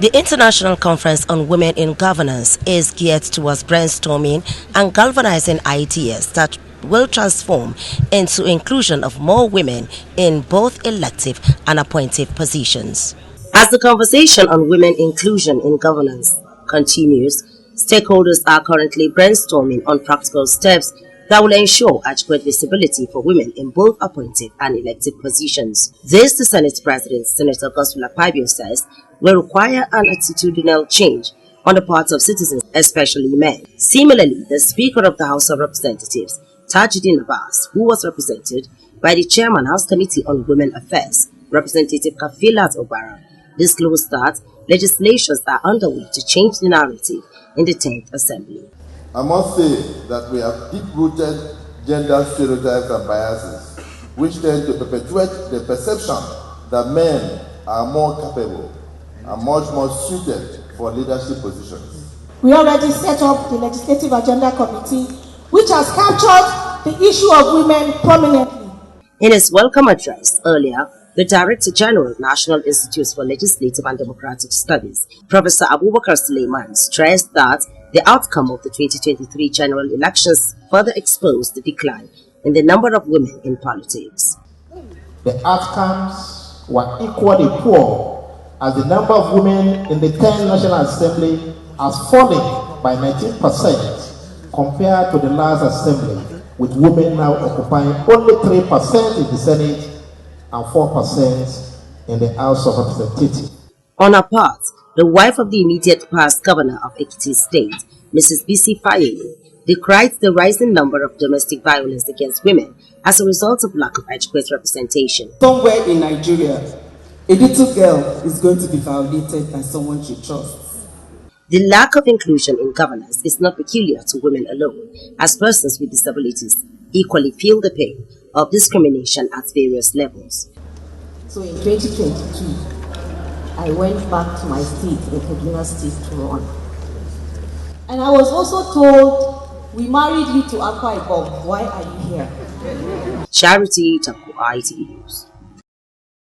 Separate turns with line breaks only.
The International Conference on Women in Governance is geared towards brainstorming and galvanizing ideas that will transform into inclusion of more women in both elective and appointive positions. As the conversation on women inclusion in governance continues, stakeholders are currently brainstorming on practical steps that will ensure adequate visibility for women in both appointed and elected positions. This, the Senate President, Senator Godswill Akpabio, says will require an attitudinal change on the part of citizens, especially men. Similarly, the Speaker of the House of Representatives, Tajuddin Abbas, who was represented by the Chairman House Committee on Women Affairs, Representative Kafilat Obara, disclosed that legislations are underway to change the narrative in the 10th Assembly.
I must say that we have deep-rooted gender stereotypes and biases, which tend to perpetuate the perception that men are more capable and much more suited for leadership positions.
We already set up the Legislative Agenda Committee, which has captured the issue of women prominently.
In his welcome address earlier, the Director General, National Institute for Legislative and Democratic Studies, Professor Abubakar Sulaiman, stressed that the outcome of the 2023 general elections further exposed the decline in the number of women in politics.
The outcomes were equally poor, as the number of women in the 10th National Assembly has fallen by 19% compared to the last Assembly, with women now occupying only 3% in the Senate and 4% in the House of Representatives.
On her part, the wife of the immediate past governor of Ekiti State, Mrs. Bisi Fayemi, decried the rising number of domestic violence against women as a result of lack of adequate representation.
Somewhere in Nigeria, a little girl is going to be violated by someone she trusts.
The lack of inclusion in governance is not peculiar to women alone, as persons with disabilities equally feel the pain of discrimination at various levels.
So in 2022, I went back to my state, the Kaduna State, to run. And I was also told, we married you to Akpabio, why are you here?
Charity Tapu, ITV News.